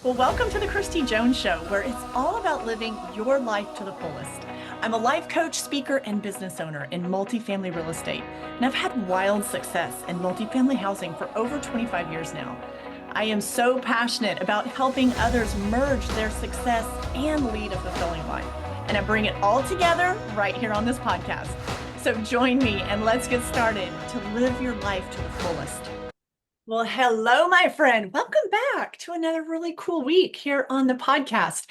Well, welcome to the Kristi Jones Show, where it's all about living your life to the fullest. I'm a life coach, speaker, and business owner in multifamily real estate, and I've had wild success in multifamily housing for over 25 years now. I am so passionate about helping others merge their success and lead a fulfilling life, and I bring it all together right here on this podcast. So join me and let's get started to live your life to the fullest. Well, hello, my friend. Welcome back to another really cool week here on the podcast.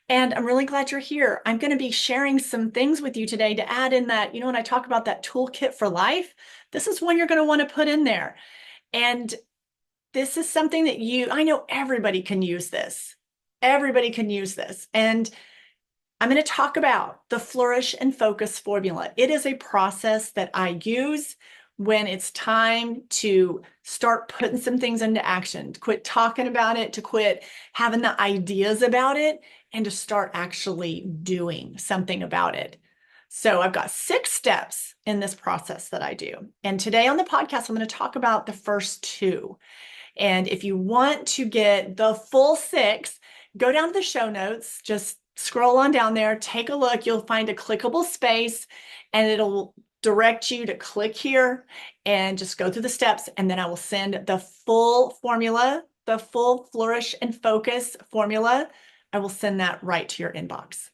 And I'm really glad you're here. I'm going to be sharing some things with you today to add in that, when I talk about that toolkit for life, this is one you're going to want to put in there. And this is something that I know everybody can use this. Everybody can use this. And I'm going to talk about the Flourish and Focus Formula. It is a process that I use when it's time to start putting some things into action, to quit talking about it, to quit having the ideas about it, and to start actually doing something about it. So I've got 6 steps in this process that I do. And today on the podcast, I'm going to talk about the first 2. And if you want to get the full 6, go down to the show notes, just scroll on down there, take a look. You'll find a clickable space and it'll direct you to click here and just go through the steps. And then I will send the full formula, the full Flourish and Focus formula. I will send that right to your inbox.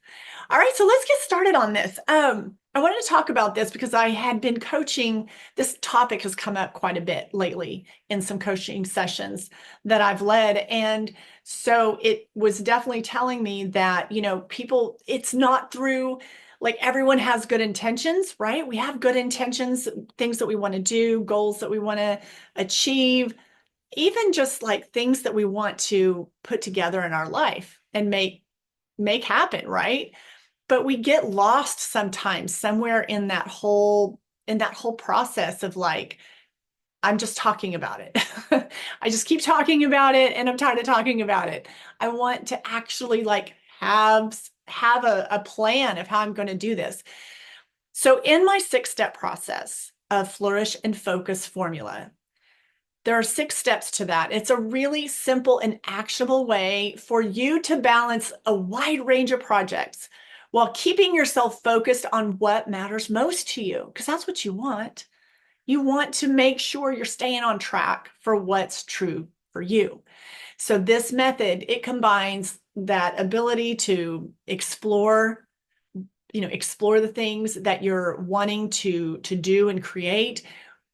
All right, so let's get started on this. I wanted to talk about this because I had been coaching. This topic has come up quite a bit lately in some coaching sessions that I've led. And so it was definitely telling me that, people, it's not through, like, everyone has good intentions, right? We have good intentions, things that we want to do, goals that we want to achieve, even just like things that we want to put together in our life and make happen, right? But we get lost sometimes somewhere in that whole process of, like, I'm just talking about it. I just keep talking about it and I'm tired of talking about it. I want to actually, like, have a plan of how I'm going to do this. So in my 6-step process of Flourish and Focus formula, there are 6 steps to that. It's a really simple and actionable way for you to balance a wide range of projects while keeping yourself focused on what matters most to you, because that's what you want. You want to make sure you're staying on track for what's true for you. So this method, it combines that ability to explore the things that you're wanting to do and create,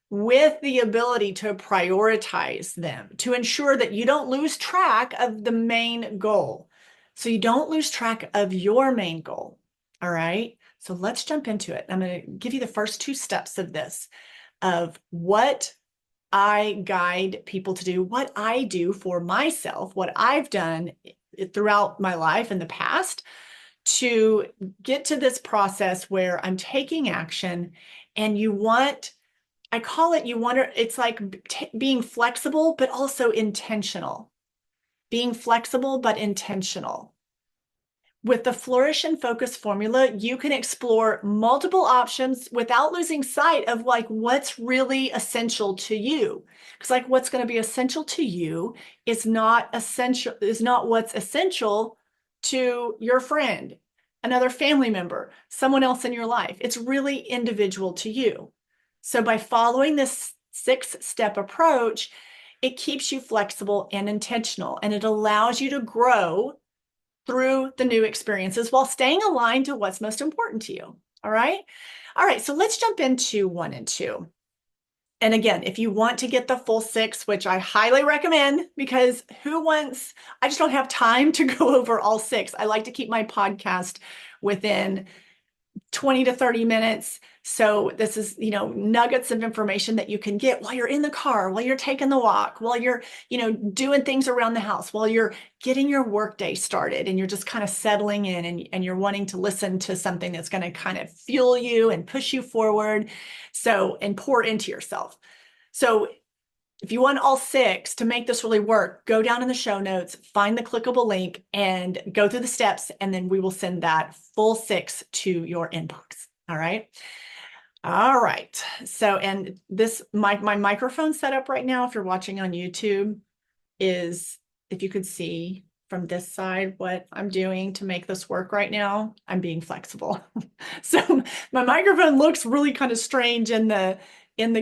with the ability to prioritize them to ensure that you don't lose track of the main goal. So you don't lose track of your main goal. All right. So let's jump into it. I'm going to give you the first 2 steps of this, of what I guide people to do, what I do for myself, what I've done throughout my life in the past to get to this process where I'm taking action. And I call it, it's like being flexible, but also intentional. Being flexible, but intentional. With the Flourish and Focus formula, you can explore multiple options without losing sight of, like, what's really essential to you. Because, like, what's going to be essential to you is not what's essential to your friend, another family member, someone else in your life. It's really individual to you. So by following this 6-step approach, it keeps you flexible and intentional, and it allows you to grow through the new experiences while staying aligned to what's most important to you. All right. All right. So let's jump into 1 and 2. And again, if you want to get the full 6, which I highly recommend, because I just don't have time to go over all 6. I like to keep my podcast within 20 to 30 minutes. So this is, nuggets of information that you can get while you're in the car, while you're taking the walk, while you're, doing things around the house, while you're getting your workday started and you're just kind of settling in and you're wanting to listen to something that's going to kind of fuel you and push you forward. So, and pour into yourself. So if you want all 6 to make this really work, go down in the show notes, find the clickable link and go through the steps, and then we will send that full 6 to your inbox. All right. All right. So, and this, my microphone setup right now, if you're watching on YouTube, is, if you could see from this side what I'm doing to make this work right now. I'm being flexible. So my microphone looks really kind of strange in the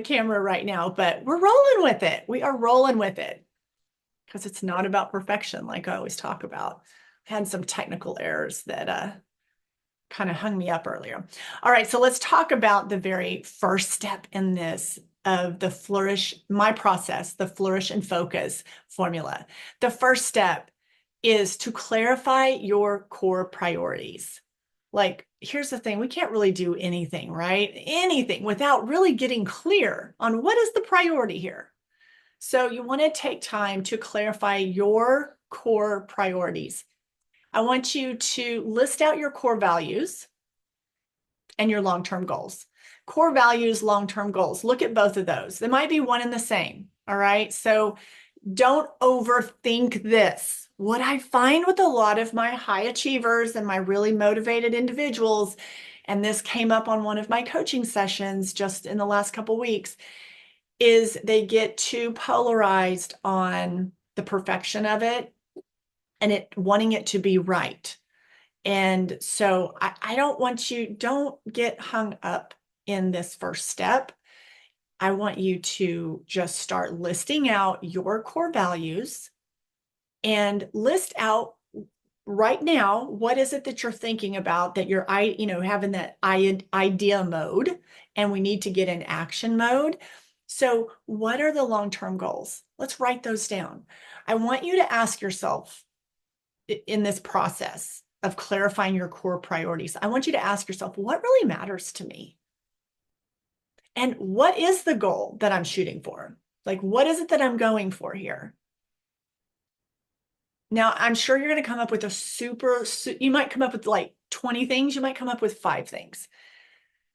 camera right now, but we're rolling with it. We are rolling with it because it's not about perfection like I always talk about. I had some technical errors that kind of hung me up earlier. All right, so let's talk about the very first step in this of the Flourish, my process, the Flourish and Focus formula. The first step is to clarify your core priorities. Like, here's the thing, we can't really do anything, right? Anything without really getting clear on what is the priority here. So you want to take time to clarify your core priorities. I want you to list out your core values and your long-term goals. Core values, long-term goals. Look at both of those. They might be one and the same. All right. So don't overthink this. What I find with a lot of my high achievers and my really motivated individuals, and this came up on one of my coaching sessions just in the last couple of weeks, is they get too polarized on the perfection of it and wanting it to be right. And so I don't want you, don't get hung up in this first step. I want you to just start listing out your core values and list out right now, what is it that you're thinking about that you're, having that idea mode, and we need to get in action mode. So what are the long-term goals? Let's write those down. I want you to ask yourself in this process of clarifying your core priorities, I want you to ask yourself, what really matters to me? And what is the goal that I'm shooting for? Like, what is it that I'm going for here? Now, I'm sure you're going to come up with you might come up with like 20 things, you might come up with 5 things.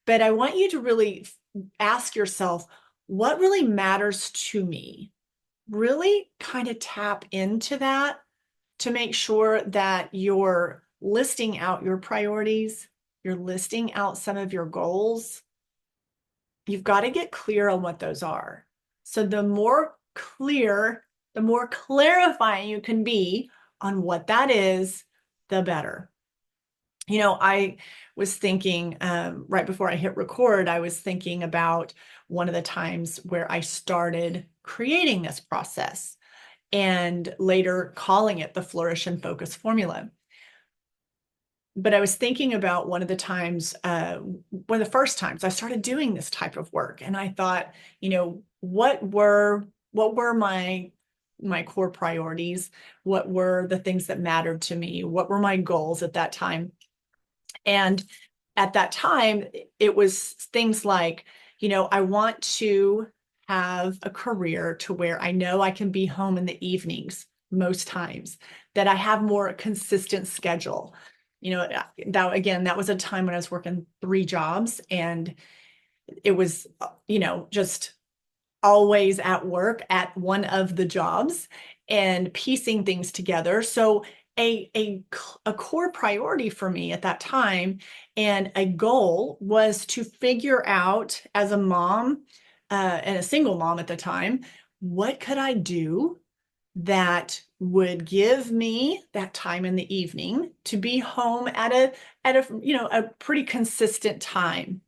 But I want you to really ask yourself, what really matters to me? Really kind of tap into that to make sure that you're listing out your priorities, you're listing out some of your goals. You've got to get clear on what those are. So the more clear, the more clarifying you can be on what that is, the better. I was thinking right before I hit record, I was thinking about one of the times where I started creating this process and later calling it the Flourish and Focus Formula. But I was thinking about one of the first times I started doing this type of work. And I thought, what were my core priorities? What were the things that mattered to me? What were my goals at that time? And at that time, it was things like, I want to have a career to where I know I can be home in the evenings most times, that I have more consistent schedule. That was a time when I was working 3 jobs, and it was, just always at work at one of the jobs and piecing things together. So a core priority for me at that time and a goal was to figure out, as a mom and a single mom at the time, what could I do that would give me that time in the evening to be home at a pretty consistent time,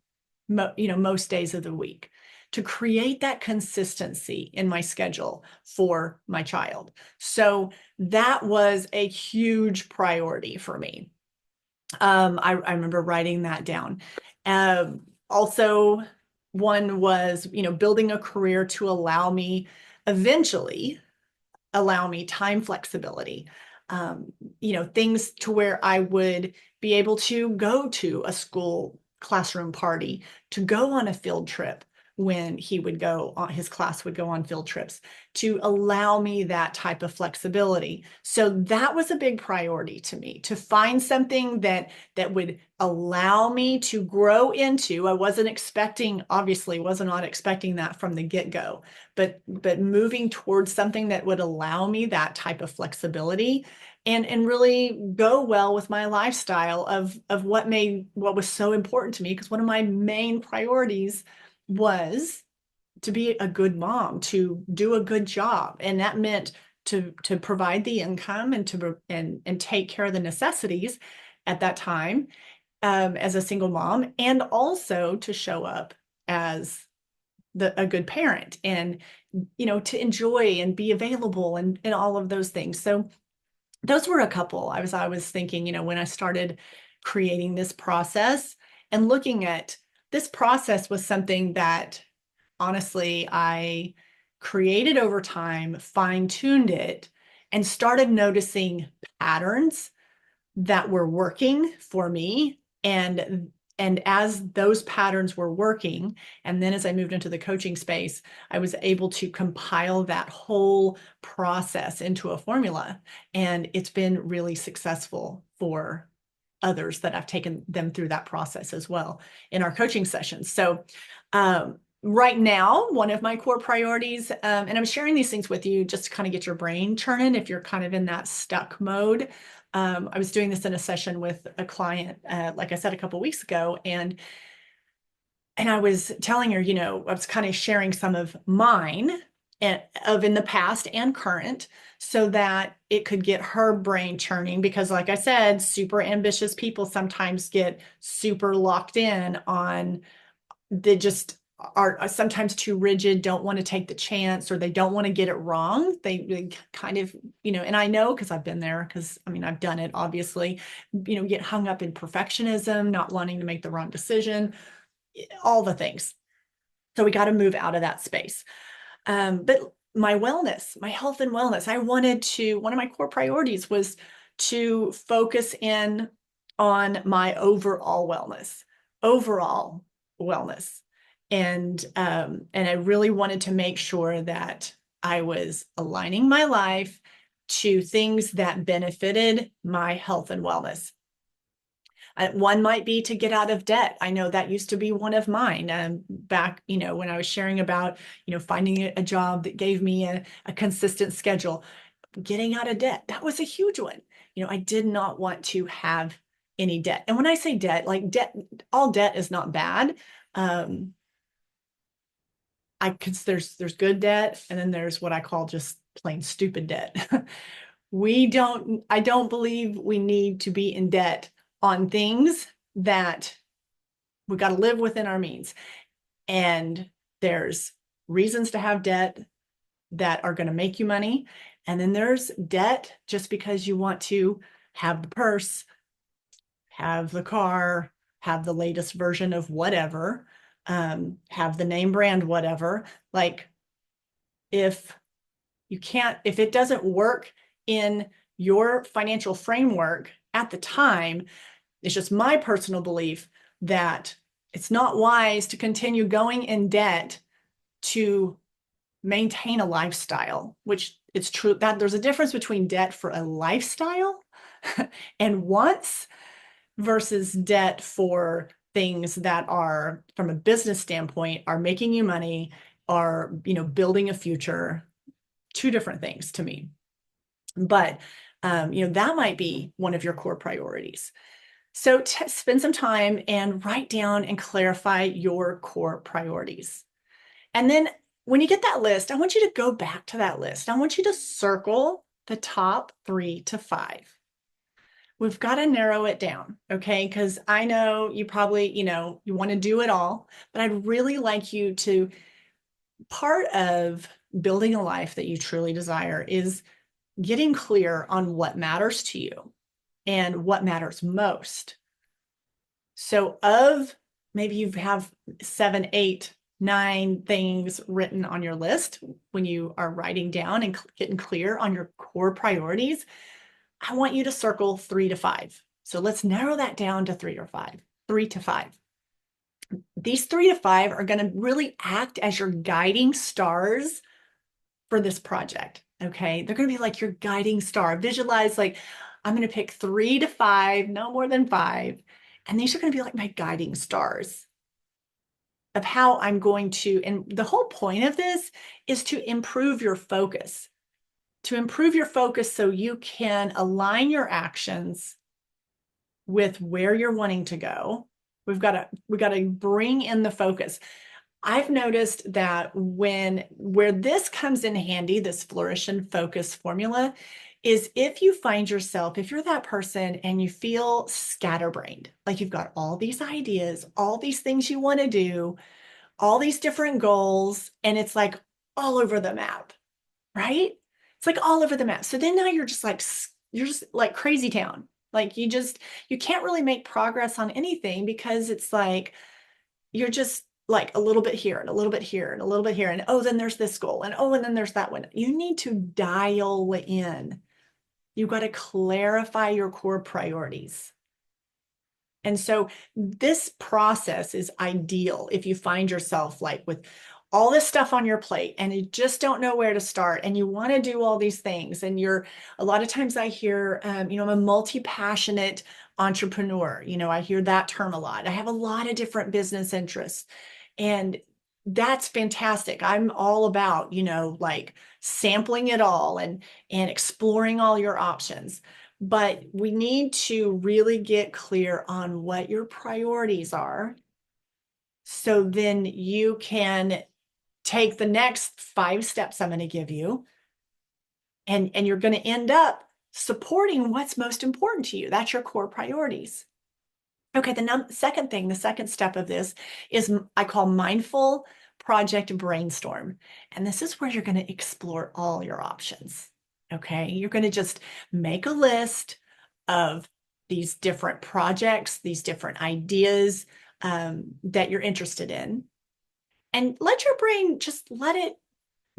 most days of the week, to create that consistency in my schedule for my child. So that was a huge priority for me. I remember writing that down. Also, one was, building a career to eventually allow me time flexibility. Things to where I would be able to go to a school classroom party, to go on a field trip when his class would go on field trips, to allow me that type of flexibility. So that was a big priority to me, to find something that would allow me to grow into. I wasn't expecting that from the get-go, but moving towards something that would allow me that type of flexibility and really go well with my lifestyle of what was so important to me, because one of my main priorities was to be a good mom, to do a good job. And that meant to provide the income and and take care of the necessities at that time, as a single mom, and also to show up as a good parent, and to enjoy and be available, and all of those things. So those were a couple. I was thinking, when I started creating this process and looking at this process, was something that honestly I created over time, fine-tuned it, and started noticing patterns that were working for me. And as those patterns were working, and then as I moved into the coaching space, I was able to compile that whole process into a formula. And it's been really successful for others that I've taken them through that process as well in our coaching sessions. So right now, one of my core priorities, and I'm sharing these things with you just to kind of get your brain churning if you're kind of in that stuck mode. I was doing this in a session with a client, like I said, a couple of weeks ago, and I was telling her, I was kind of sharing some of mine, of in the past and current, so that it could get her brain churning. Because like I said, super ambitious people sometimes get super locked in on, they just are sometimes too rigid, don't want to take the chance, or they don't want to get it wrong. They kind of, and I know, because I've been there, because I've done it, obviously, get hung up in perfectionism, not wanting to make the wrong decision, all the things. So we got to move out of that space. But my wellness, my health and wellness, one of my core priorities was to focus in on my overall wellness. And I really wanted to make sure that I was aligning my life to things that benefited my health and wellness. One might be to get out of debt. I know that used to be one of mine, back, when I was sharing about, finding a job that gave me a consistent schedule. Getting out of debt, that was a huge one. I did not want to have any debt. And when I say debt, like all debt is not bad. Cause there's good debt, and then there's what I call just plain stupid debt. I don't believe we need to be in debt on things that we got to live within our means. And there's reasons to have debt that are going to make you money. And then there's debt just because you want to have the purse, have the car, have the latest version of whatever, have the name brand, whatever. Like, if it doesn't work in your financial framework at the time, it's just my personal belief that it's not wise to continue going in debt to maintain a lifestyle, which it's true that there's a difference between debt for a lifestyle and wants, versus debt for things that are, from a business standpoint, are making you money, are, building a future. Two different things to me. But, that might be one of your core priorities. So spend some time and write down and clarify your core priorities. And then when you get that list, I want you to go back to that list. I want you to circle the top 3 to 5. We've got to narrow it down, okay? Because I know you probably, you want to do it all, but I'd really like you to, part of building a life that you truly desire is getting clear on what matters to you and what matters most. So maybe you have 7, 8, 9 things written on your list. When you are writing down and getting clear on your core priorities, I want you to circle 3 to 5. So let's narrow that down to 3 or 5. 3 to 5. These 3 to 5 are going to really act as your guiding stars for this project. Okay. They're going to be like your guiding star. Visualize, like, I'm going to pick 3 to 5, no more than 5. And these are going to be like my guiding stars of how I'm going to, and the whole point of this is to improve your focus, so you can align your actions with where you're wanting to go. We've got to bring in the focus. I've noticed that where this comes in handy, this Flourish and Focus formula, is if you find yourself, if you're that person and you feel scatterbrained, like you've got all these ideas, all these things you want to do, all these different goals, and it's like all over the map, right? It's like all over the map. So then now you're just like crazy town. Like you can't really make progress on anything because it's like you're just like a little bit here and a little bit here and a little bit here. And oh, then there's this goal. And oh, and then there's that one. You need to dial in. You've got to clarify your core priorities. And so this process is ideal if you find yourself like with all this stuff on your plate and you just don't know where to start and you want to do all these things. And a lot of times I hear, I'm a multi-passionate entrepreneur. I hear that term a lot. I have a lot of different business interests. And that's fantastic. I'm all about, like sampling it all and exploring all your options. But we need to really get clear on what your priorities are. So then you can take the next 5 steps I'm going to give you, and you're going to end up supporting what's most important to you. That's your core priorities. Okay, the second step of this is I call mindful project brainstorm. And this is where you're going to explore all your options. Okay, you're going to just make a list of these different projects, these different ideas that you're interested in. And let your brain just let it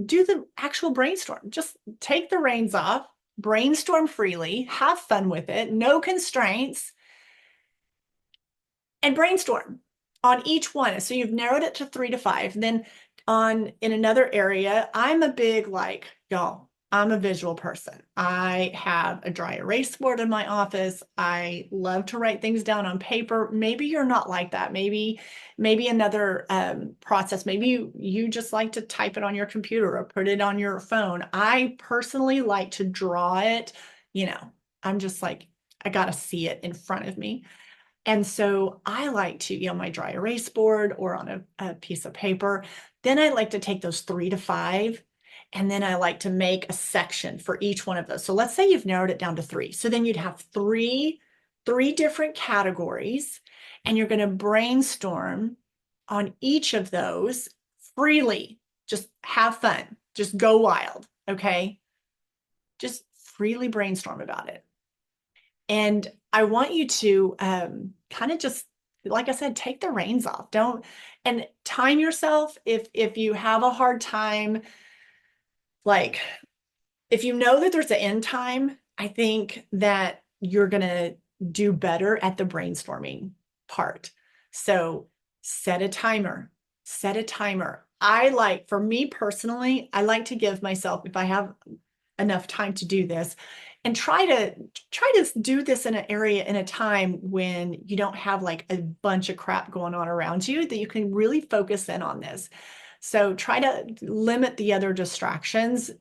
do the actual brainstorm. Just take the reins off, brainstorm freely, have fun with it, no constraints and brainstorm on each one. So you've narrowed it to 3 to 5. And then in another area, I'm a big y'all, I'm a visual person. I have a dry erase board in my office. I love to write things down on paper. Maybe you're not like that. Maybe another process. Maybe you just like to type it on your computer or put it on your phone. I personally like to draw it. I'm just like, I got to see it in front of me. And so I like to, my dry erase board or on a piece of paper. Then I like to take those 3 to 5, and then I like to make a section for each one of those. So let's say you've narrowed it down to 3. So then you'd have three different categories, and you're going to brainstorm on each of those freely. Just have fun. Just go wild. Okay. Just freely brainstorm about it. And I want you to kind of just, like I said, take the reins off. And time yourself if you have a hard time, like if you know that there's an end time, I think that you're going to do better at the brainstorming part. So set a timer. For me personally, I like to give myself, if I have enough time to do this, and try to do this in a time when you don't have like a bunch of crap going on around you, that you can really focus in on this. So try to limit the other distractions,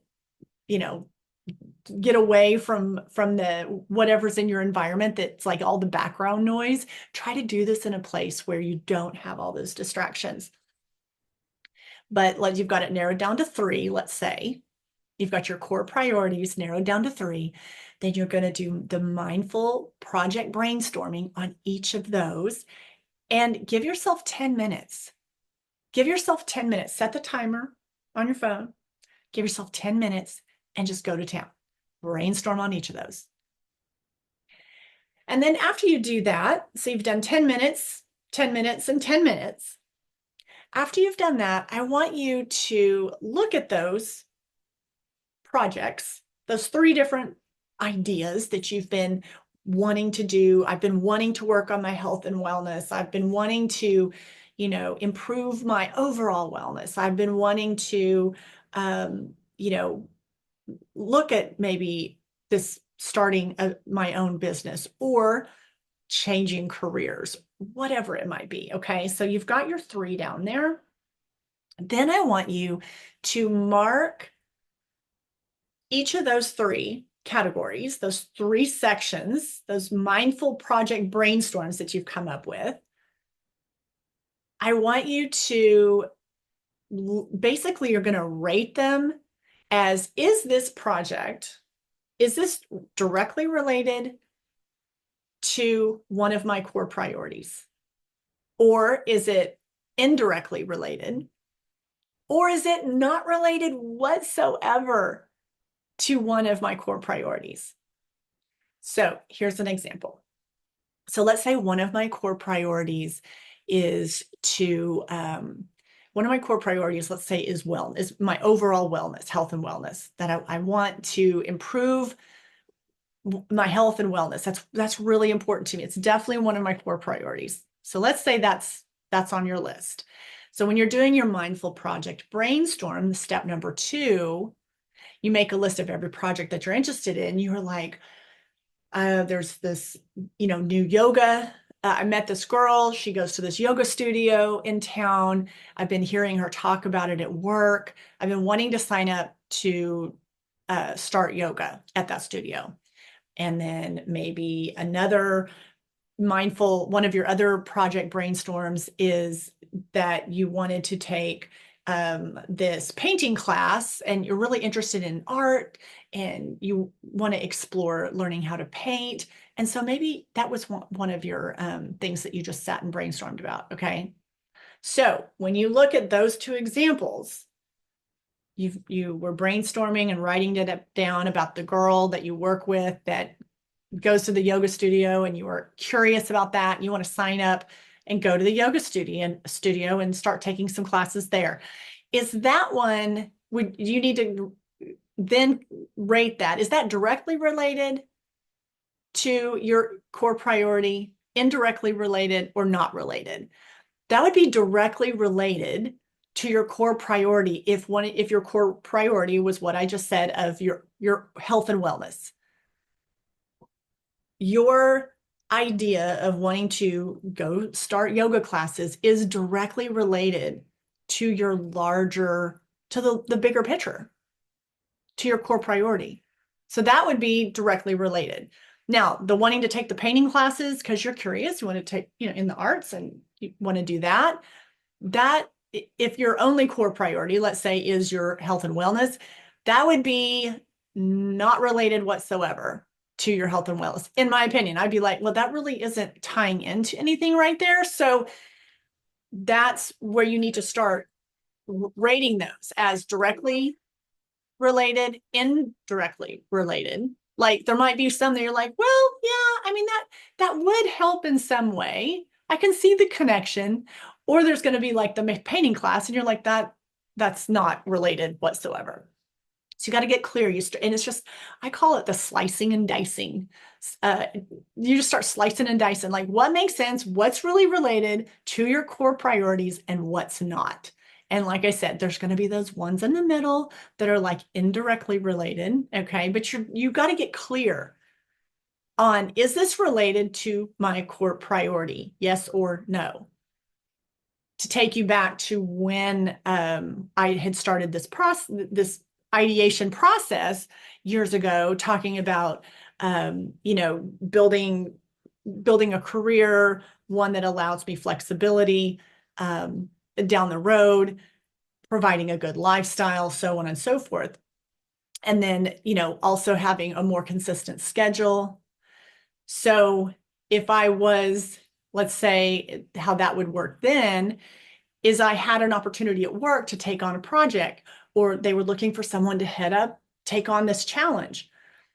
get away from the whatever's in your environment that's like all the background noise. Try to do this in a place where you don't have all those distractions. But you've got it narrowed down to 3, let's say. You've got your core priorities narrowed down to 3. Then you're going to do the mindful project brainstorming on each of those and give yourself 10 minutes. Give yourself 10 minutes. Set the timer on your phone. Give yourself 10 minutes and just go to town. Brainstorm on each of those. And then after you do that, so you've done 10 minutes, 10 minutes, and 10 minutes. After you've done that, I want you to look at those projects, those 3 different ideas that you've been wanting to do. I've been wanting to work on my health and wellness. I've been wanting to, improve my overall wellness. I've been wanting to, look at maybe this starting my own business or changing careers, whatever it might be. Okay. So you've got your 3 down there. Then I want you to mark each of those 3 categories, those 3 sections, those mindful project brainstorms that you've come up with. I want you to basically you're going to rate them as, is this directly related to one of my core priorities? Or is it indirectly related? Or is it not related whatsoever to one of my core priorities? So here's an example. So let's say one of my core priorities is let's say, is wellness, my overall wellness, health and wellness, that I want to improve my health and wellness. That's really important to me. It's definitely one of my core priorities. So let's say that's on your list. So when you're doing your mindful project brainstorm, step number 2, you make a list of every project that you're interested in. You're like, there's this, new yoga. I met this girl. She goes to this yoga studio in town. I've been hearing her talk about it at work. I've been wanting to sign up to start yoga at that studio. And then maybe another one of your other project brainstorms is that you wanted to take this painting class, and you're really interested in art and you want to explore learning how to paint. And so maybe that was one of your things that you just sat and brainstormed about. Okay. So when you look at those 2 examples, you were brainstorming and writing it down about the girl that you work with that goes to the yoga studio, and you are curious about that. And you want to sign up and go to the yoga studio and start taking some classes there. Is that one, would you need to then rate that? Is that directly related to your core priority, indirectly related, or not related? That would be directly related to your core priority if your core priority was what I just said, of your health and wellness. Your idea of wanting to go start yoga classes is directly related to the bigger picture, to your core priority. So that would be directly related. Now, the wanting to take the painting classes because you're curious, you want to take, in the arts, and you want to do that, if your only core priority, let's say, is your health and wellness, that would be not related whatsoever to your health and wellness. In my opinion, I'd be like, well, that really isn't tying into anything right there. So that's where you need to start rating those as directly related, indirectly related. Like there might be some that you're like, well, yeah, I mean, that would help in some way. I can see the connection. Or there's going to be like the painting class, and you're like, that's not related whatsoever. So you got to get clear. And it's just, I call it the slicing and dicing. You just start slicing and dicing, like what makes sense, what's really related to your core priorities, and what's not. And like I said, there's going to be those ones in the middle that are like indirectly related. Okay. But you got to get clear on, is this related to my core priority? Yes or no? To take you back to when I had started this ideation process years ago, talking about building a career, one that allows me flexibility down the road, providing a good lifestyle, so on and so forth. And then, also having a more consistent schedule. So if I was, let's say, how that would work then is I had an opportunity at work to take on a project, or they were looking for someone to take on this challenge.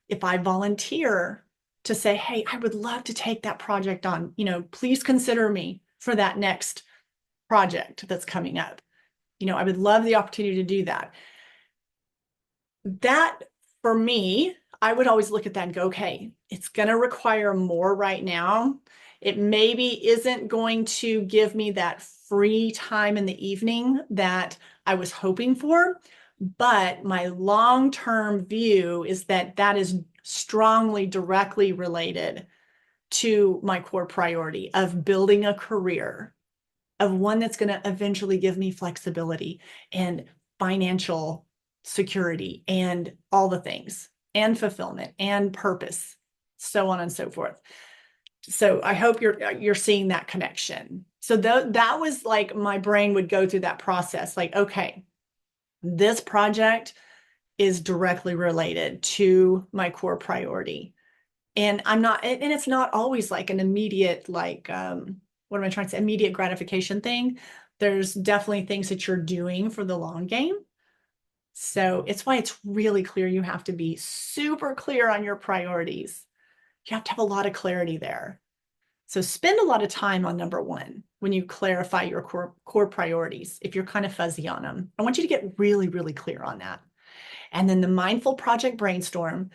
If I volunteer to say, hey, I would love to take that project on, please consider me for that next project that's coming up. I would love the opportunity to do that. That, for me, I would always look at that and go, okay, it's going to require more right now. It maybe isn't going to give me that free time in the evening that I was hoping for, but my long-term view is that is strongly directly related to my core priority of building a career, of one that's going to eventually give me flexibility and financial security and all the things, and fulfillment and purpose, so on and so forth. So I hope you're seeing that connection. So that was like my brain would go through that process. Like, okay, this project is directly related to my core priority. And it's not always like an immediate, like, what am I trying to say? Immediate gratification thing. There's definitely things that you're doing for the long game. So it's why it's really clear. You have to be super clear on your priorities. You have to have a lot of clarity there. So spend a lot of time on number one when you clarify your core priorities. If you're kind of fuzzy on them, I want you to get really, really clear on that. And then the mindful project brainstorm,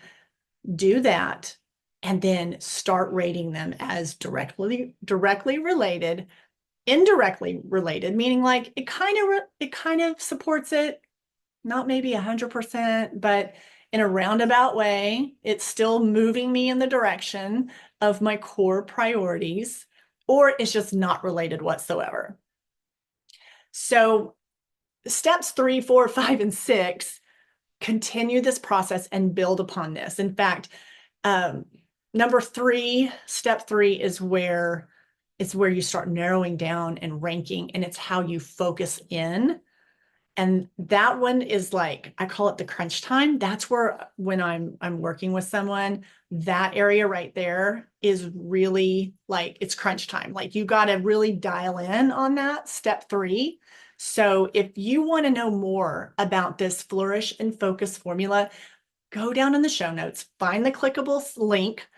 do that, and then start rating them as directly related, indirectly related, meaning like it kind of supports it, not maybe 100%, but in a roundabout way, it's still moving me in the direction of my core priorities, or it's just not related whatsoever. So steps 3, 4, 5, and 6, continue this process and build upon this. In fact, number 3, step 3 is where you start narrowing down and ranking, and it's how you focus in. And that one is like, I call it the crunch time. That's where when I'm working with someone, that area right there is really like, it's crunch time. Like you got to really dial in on that step 3. So if you want to know more about this Flourish and Focus formula, go down in the show notes, find the clickable link,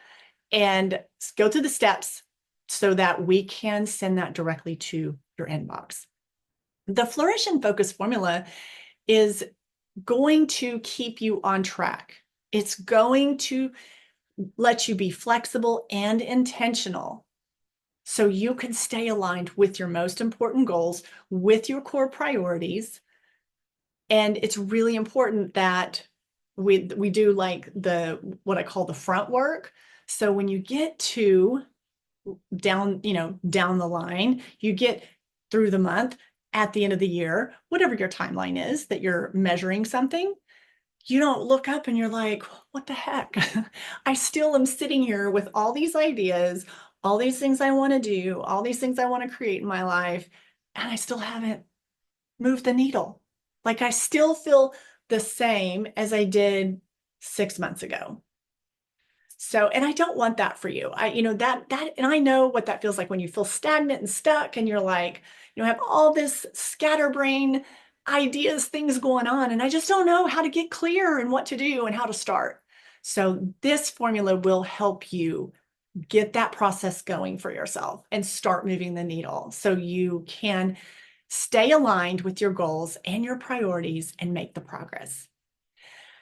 and go through the steps so that we can send that directly to your inbox. The Flourish and Focus formula is going to keep you on track. It's going to let you be flexible and intentional so you can stay aligned with your most important goals, with your core priorities. And it's really important that we do like what I call the front work. So when you get to down the line, you get through the month, at the end of the year, whatever your timeline is that you're measuring something, you don't look up and you're like, what the heck? I still am sitting here with all these ideas, all these things I want to do, all these things I want to create in my life, and I still haven't moved the needle. Like I still feel the same as I did 6 months ago. So, and I don't want that for you. And I know what that feels like when you feel stagnant and stuck and you're like, have all this scatterbrain ideas, things going on, and I just don't know how to get clear and what to do and how to start. So this formula will help you get that process going for yourself and start moving the needle so you can stay aligned with your goals and your priorities and make the progress.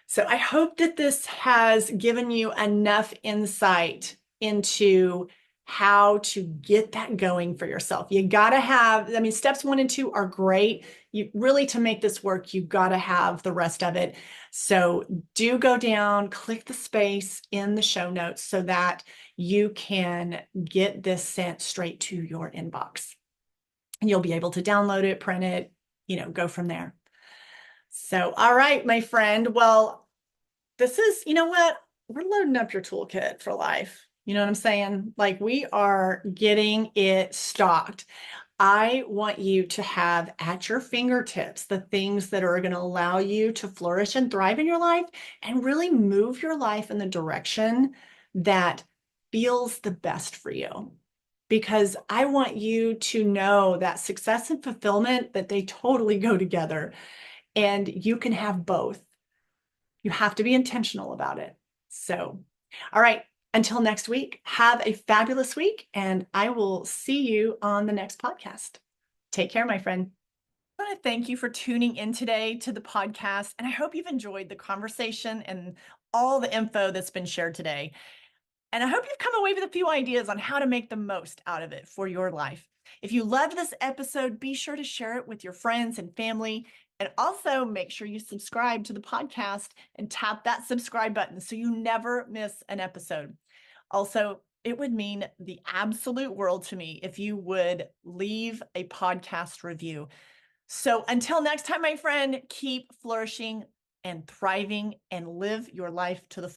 So I hope that this has given you enough insight into how to get that going for yourself. You got to have, steps 1 and 2 are great. You really, to make this work, you got to have the rest of it. So do go down, click the space in the show notes so that you can get this sent straight to your inbox. And you'll be able to download it, print it, go from there. So, all right, my friend. Well, this is, what? We're loading up your toolkit for life. You know what I'm saying? Like we are getting it stocked. I want you to have at your fingertips the things that are going to allow you to flourish and thrive in your life and really move your life in the direction that feels the best for you. Because I want you to know that success and fulfillment, that they totally go together, and you can have both. You have to be intentional about it. So, all right, until next week, have a fabulous week, and I will see you on the next podcast. Take care, my friend. I want to thank you for tuning in today to the podcast, and I hope you've enjoyed the conversation and all the info that's been shared today. And I hope you've come away with a few ideas on how to make the most out of it for your life. If you loved this episode, be sure to share it with your friends and family. And also make sure you subscribe to the podcast and tap that subscribe button so you never miss an episode. Also, it would mean the absolute world to me if you would leave a podcast review. So until next time, my friend, keep flourishing and thriving and live your life to the